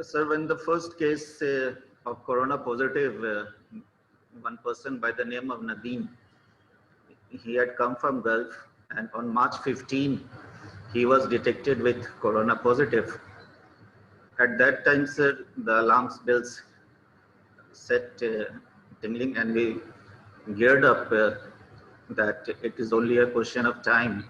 Sir, when the first case of corona positive, one person by the name of Nadeem, he had come from Gulf, and on March 15, he was detected with corona positive. At that time, sir, the alarm bells set tingling, and we geared up that it is only a question of time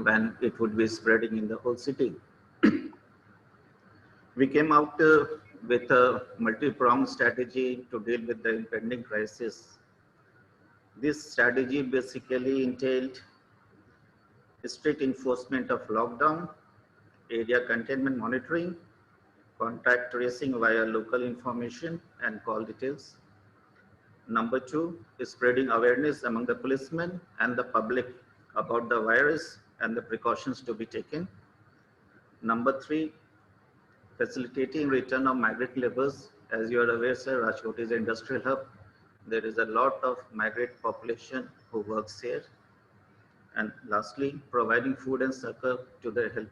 when it would be spreading in the whole city. We came out with a multi-pronged strategy to deal with the impending crisis. This strategy basically entailed strict enforcement of lockdown, area containment monitoring, contact tracing via local information and call details. Number two is spreading awareness among the policemen and the public about the virus and the precautions to be taken. Number three, facilitating return of migrant laborers. As you are aware, sir, Rajkot is an industrial hub. There is a lot of migrant population who works here. And lastly, providing food and succor to the help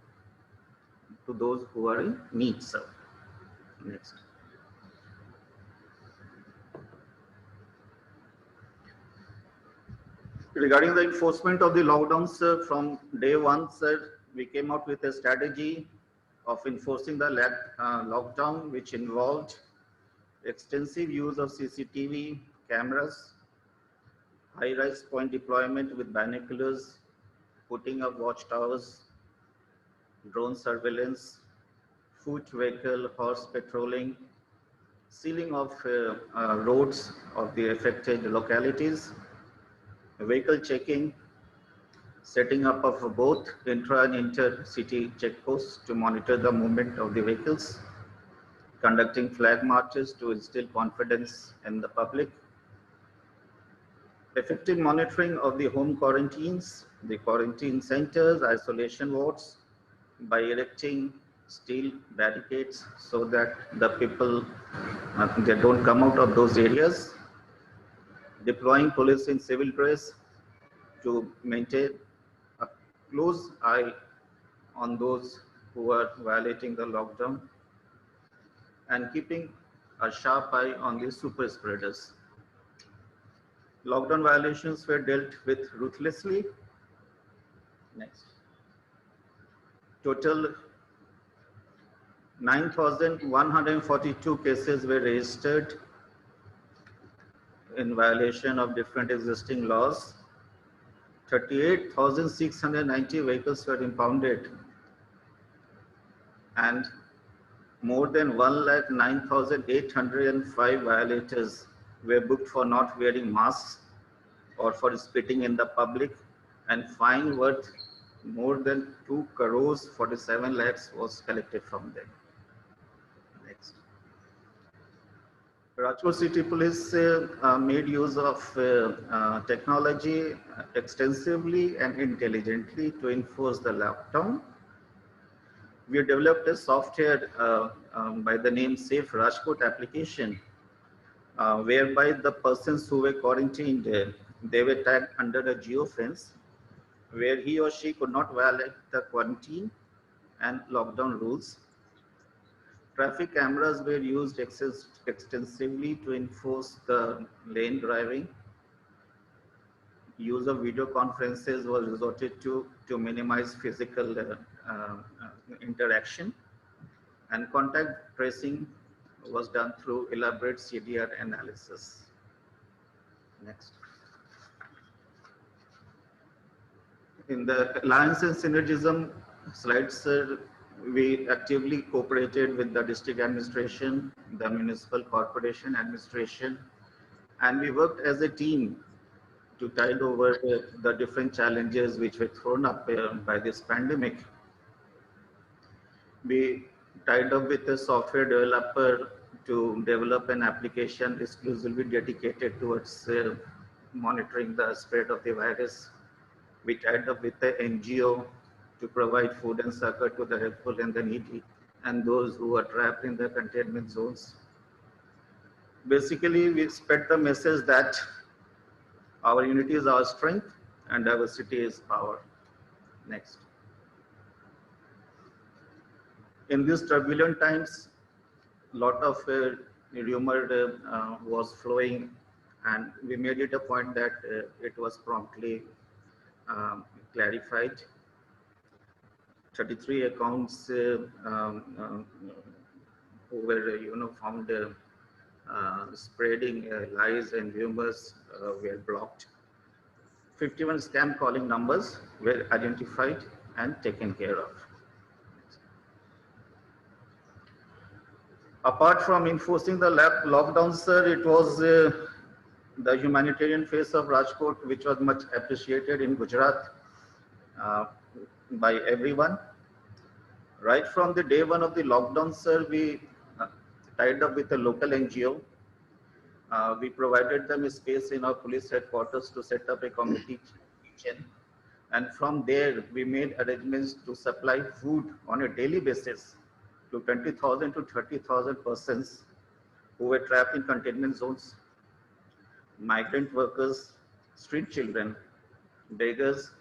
to those who are in need, sir. Next. Regarding the enforcement of the lockdown, sir, from day one, sir, we came out with a strategy of enforcing the lockdown, which involved extensive use of CCTV cameras, high-rise point deployment with binoculars, putting up watchtowers, drone surveillance, foot vehicle, horse patrolling, sealing of roads of the affected localities, vehicle checking, setting up of both intra and inter-city checkposts to monitor the movement of the vehicles, conducting flag marches to instill confidence in the public, effective monitoring of the home quarantines, the quarantine centers, isolation wards, by erecting steel barricades so that the people they don't come out of those areas, deploying police in civil dress to maintain a close eye on those who are violating the lockdown, and keeping a sharp eye on the super spreaders. Lockdown violations were dealt with ruthlessly. Next. Total 9,142 cases were registered in violation of different existing laws. 38,690 vehicles were impounded, and more than 1,09,805 violators were booked for not wearing masks or for spitting in the public, and fine worth more than 2 crores 47 lakhs was collected from them. Next. Rajkot City Police made use of technology extensively and intelligently to enforce the lockdown. We developed a software by the name Safe Rajkot application, whereby the persons who were quarantined, they were tagged under a geofence, where he or she could not violate the quarantine and lockdown rules. Traffic cameras were used extensively to enforce the lane driving. Use of video conferences was resorted to minimize physical interaction, and contact tracing was done through elaborate CDR analysis. Next. In the Alliance and Synergism slides, we actively cooperated with the district administration, the municipal corporation administration, and we worked as a team to tide over the different challenges which were thrown up by this pandemic. We tied up with a software developer to develop an application exclusively dedicated towards monitoring the spread of the virus. We tied up with the NGO to provide food and succor to the helpful and the needy and those who are trapped in the containment zones. Basically, we spread the message that our unity is our strength and diversity is power. Next. In these turbulent times, lot of rumor was flowing, and we made it a point that it was promptly clarified. 33 accounts who were, found spreading lies and rumors were blocked. 51 scam calling numbers were identified and taken care of. Apart from enforcing the lockdown, sir, it was the humanitarian face of Rajkot, which was much appreciated in Gujarat uh, by everyone. Right from the day one of the lockdown, sir, we uh, tied up with a local NGO. We provided them a space in our police headquarters to set up a community kitchen. And from there, we made arrangements to supply food on a daily basis to 20,000 to 30,000 persons who were trapped in containment zones, migrant workers, street children, beggars,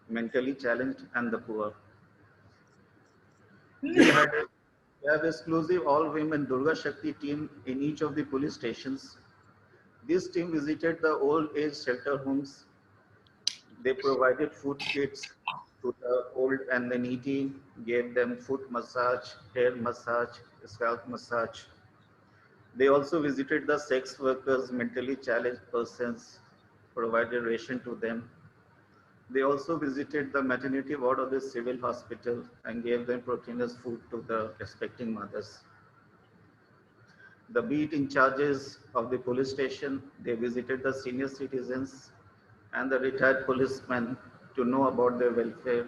mentally challenged, and the poor. We have exclusive all-women Durga Shakti team in each of the police stations. This team visited the old age shelter homes. They provided food kits to the old and the needy, gave them foot massage, hair massage, scalp massage. They also visited the sex workers, mentally challenged persons, provided ration to them. They also visited the maternity ward of the civil hospital and gave them proteinous food to the expecting mothers. The beat in charges of the police station, they visited the senior citizens and the retired policemen to know about their welfare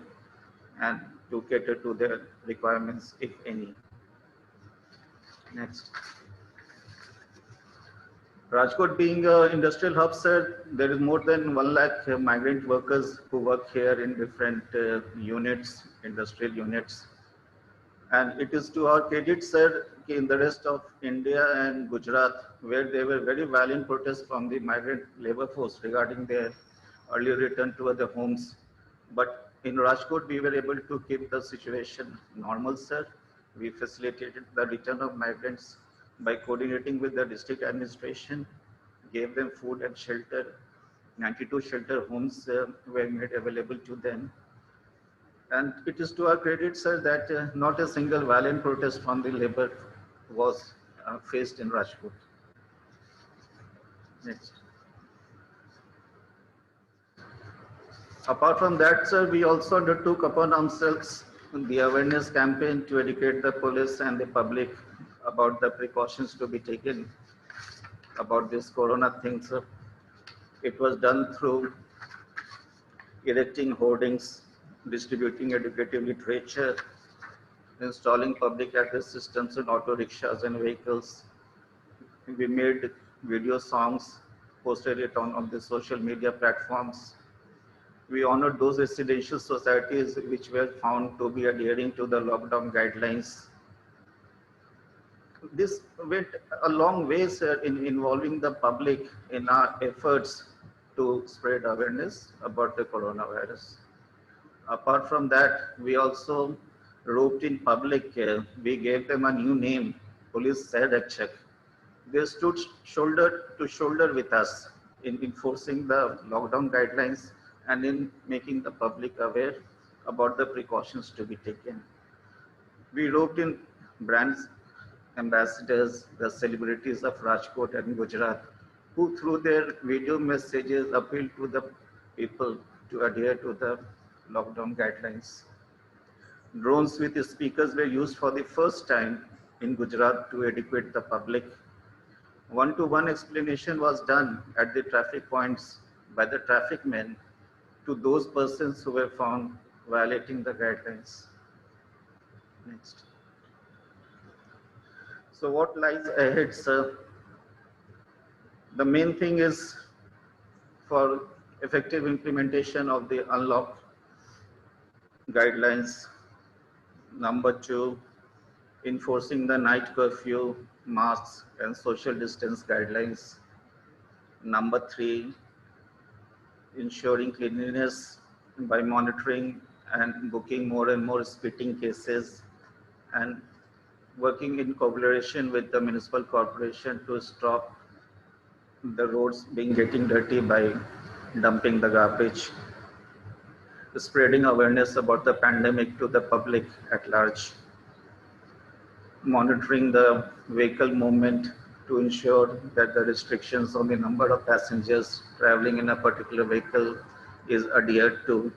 and to cater to their requirements, if any. Next. Rajkot being an industrial hub, sir, there is more than 1 lakh migrant workers who work here in different units, industrial units. And it is to our credit, sir, in the rest of India and Gujarat, where there were very violent protests from the migrant labor force regarding their earlier return to their homes. But in Rajkot, we were able to keep the situation normal, sir. We facilitated the return of migrants by coordinating with the district administration, gave them food and shelter. 92 shelter homes were made available to them. And it is to our credit, sir, that not a single violent protest from the labor was faced in Rajkot. Next. Apart from that, sir, we also undertook upon ourselves the awareness campaign to educate the police and the public about the precautions to be taken about this corona thing, sir. It was done through erecting hoardings, distributing educative literature, installing public address systems in auto rickshaws and vehicles. We made video songs, posted it on the social media platforms. We honored those residential societies which were found to be adhering to the lockdown guidelines. This went a long way, sir, in involving the public in our efforts to spread awareness about the coronavirus. Apart from that, we also roped in public. We gave them a new name, Police Sahrakshak. They stood shoulder to shoulder with us in enforcing the lockdown guidelines and in making the public aware about the precautions to be taken. We roped in brands ambassadors, the celebrities of Rajkot and Gujarat, who through their video messages appealed to the people to adhere to the lockdown guidelines. Drones with speakers were used for the first time in Gujarat to educate the public. One-to-one explanation was done at the traffic points by the traffic men to those persons who were found violating the guidelines. Next. So what lies ahead, sir? The main thing is for effective implementation of the unlock guidelines. Number 2, enforcing the night curfew, masks and social distance guidelines. Number 3, ensuring cleanliness by monitoring and booking more and more spitting cases. And working in collaboration with the municipal corporation to stop the roads being getting dirty by dumping the garbage, spreading awareness about the pandemic to the public at large, monitoring the vehicle movement to ensure that the restrictions on the number of passengers traveling in a particular vehicle is adhered to.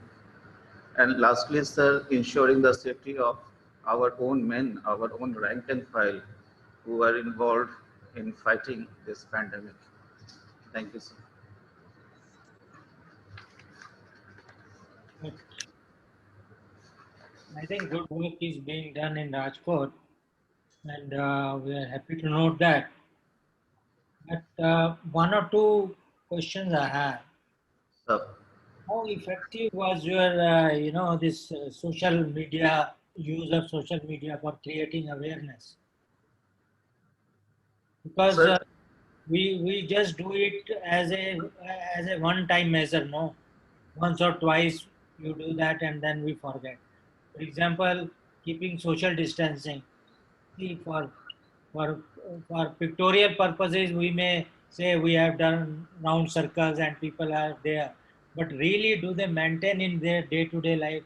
And lastly, sir, ensuring the safety of our own men, our own rank and file who are involved in fighting this pandemic. Thank you, sir. I think good work is being done in Rajkot, and we are happy to note that. But one or two questions I have. Sir, How effective was your, this social media, use of social media for creating awareness? Because sir, we just do it as a one-time measure, no? Once or twice you do that and then we forget. For example, keeping social distancing. See, for pictorial purposes, we may say we have done round circles and people are there, but really, do they maintain in their day-to-day life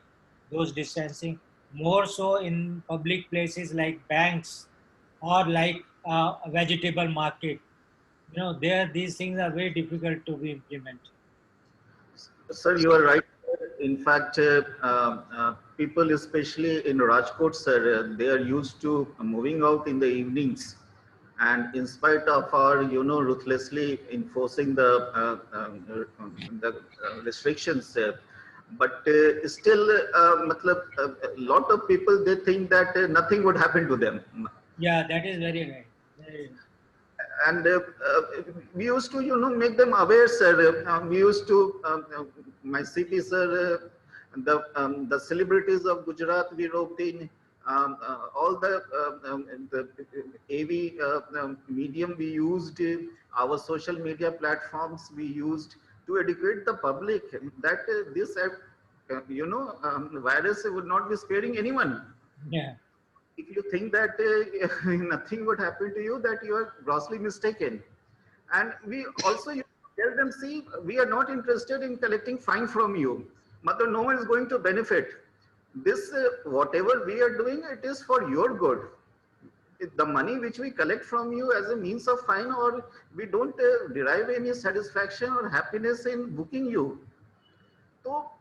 those distancing? More so in public places like banks or like a vegetable market. There these things are very difficult to be implemented. sir, you are right. In fact, people, especially in Rajkot, sir, they are used to moving out in the evenings, and in spite of our, ruthlessly enforcing the restrictions, but still, a lot of people, they think that nothing would happen to them. Yeah, that is very right. Very right. And we used to, make them aware, sir. We used to, my CP, sir, the celebrities of Gujarat, we roped in, all the AV medium we used, our social media platforms we used to educate the public that this, virus would not be sparing anyone. Yeah. If you think that nothing would happen to you, that you are grossly mistaken. And we also tell them, see, we are not interested in collecting fine from you. Mother, no one is going to benefit. This, whatever we are doing, it is for your good. The money which we collect from you as a means of fine, or we don't derive any satisfaction or happiness in booking you. So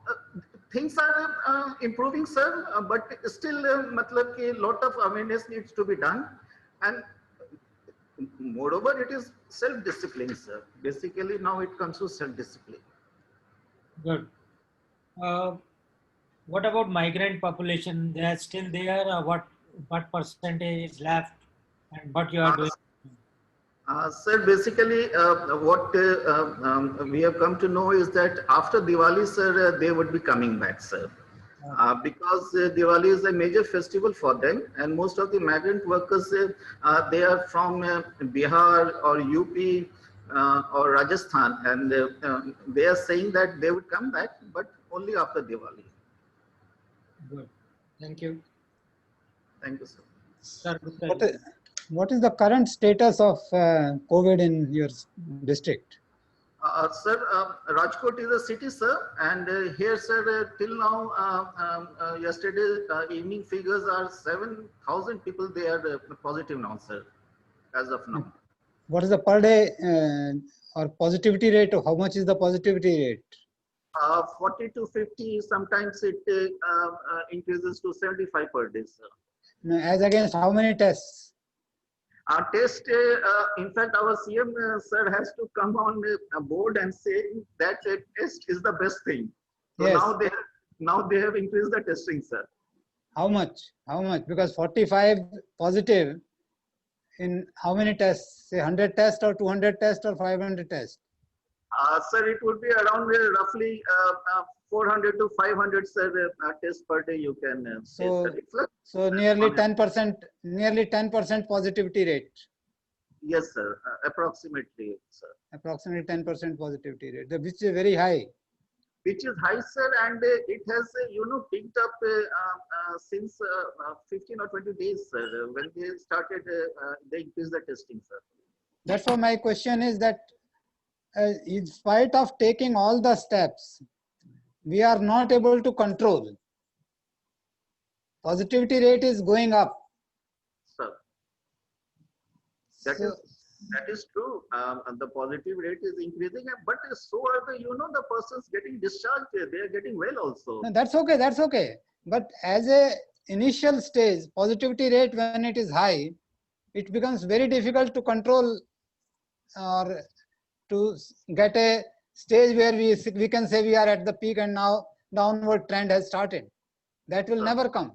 things are improving, sir, but still, matlab ki lot of awareness needs to be done, and moreover, it is self-discipline, sir. Basically, now it comes to self-discipline. Good. What about migrant population? They are still there. What percentage is left, and what you are doing? Sir, basically, what we have come to know is that after Diwali, sir, they would be coming back, sir. Because Diwali is a major festival for them, and most of the migrant workers, they are from Bihar or UP or Rajasthan, and they are saying that they would come back, but only after Diwali. Good. Thank you. Thank you, sir. Sir, what is the current status of COVID in your district? Sir, Rajkot is a city, sir, and here, sir, till now, yesterday evening figures are 7,000 people. They are positive now, sir, as of now. What is the per day or positivity rate? How much is the positivity rate? 40 to 50. Sometimes it increases to 75 per day, sir. As against how many tests? Our test, in fact, our CM, sir, has to come on a board and say that a test is the best thing. So yes. now they have increased the testing, sir. How much? How much? Because 45 positive in how many tests? Say 100 tests or 200 tests or 500 tests? Sir, it would be around roughly 400 to 500 tests per day you can say. So nearly 10%, nearly 10% positivity rate. Yes, sir. Approximately, sir. Approximately 10% positivity rate, which is very high. which is high, sir, and it has, picked up since 15 or 20 days, sir. When they started, they increased the testing, sir. That's why my question is that in spite of taking all the steps, we are not able to control. Positivity rate is going up. Sir, So- that is true. And the positive rate is increasing, but so are the persons getting discharged. They are getting well also. No, that's okay, that's okay. But as a initial stage, positivity rate when it is high, it becomes very difficult to control or to get a stage where we can say we are at the peak and now downward trend has started. That will Sir. never come.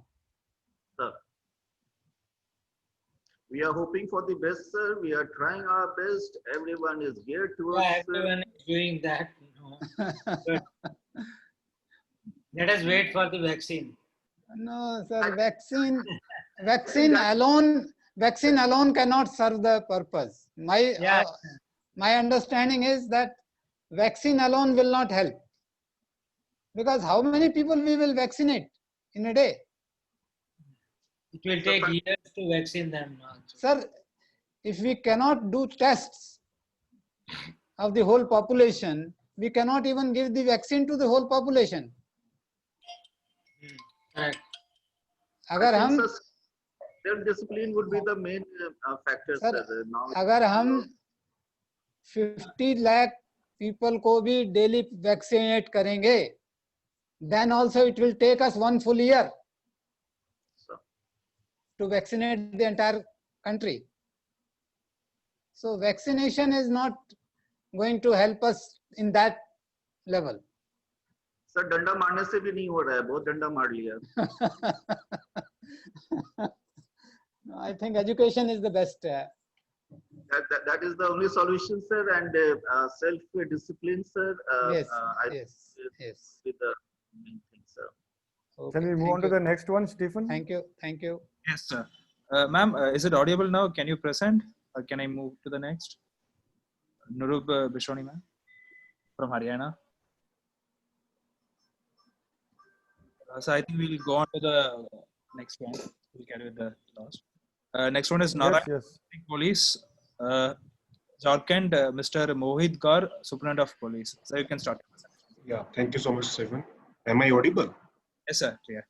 Sir, we are hoping for the best, sir. We are trying our best. Everyone is geared towards. Yeah, everyone is doing that. But let us wait for the vaccine. No, sir, vaccine alone cannot serve the purpose. Yeah. My understanding is that vaccine alone will not help. Because how many people we will vaccinate in a day? It will take years to vaccine them. Also. Sir, if we cannot do tests of the whole population, we cannot even give the vaccine to the whole population. Correct. अगर हम self-discipline would be the main factor, Sir, sir. Now, अगर हम 50 lakh people को भी daily vaccinate करेंगे, then also it will take us 1 full year sir. to vaccinate the entire country. So vaccination is not going to help us in that level. Sir डंडा मारने से भी नहीं हो रहा है, बहुत डंडा मार लिया. I think education is the best. That is the only solution, sir, and self-discipline, sir. Yes, I yes, think yes. is the main thing, sir. Okay, Can we move on to the next one, Stephen? Thank you, thank you. Yes, sir. Ma'am, is it audible now? Can you present or can I move to the next? Nurub Bishoni, ma'am, from Haryana. So I think we'll go on to the next one. We'll carry with the last. Next one is Narayan Yes. Police. Jharkhand, Mr. Mohit Gar, Superintendent of Police. So you can start. Yeah, thank you so much, Stephen. Am I audible? Yes, sir. Yeah.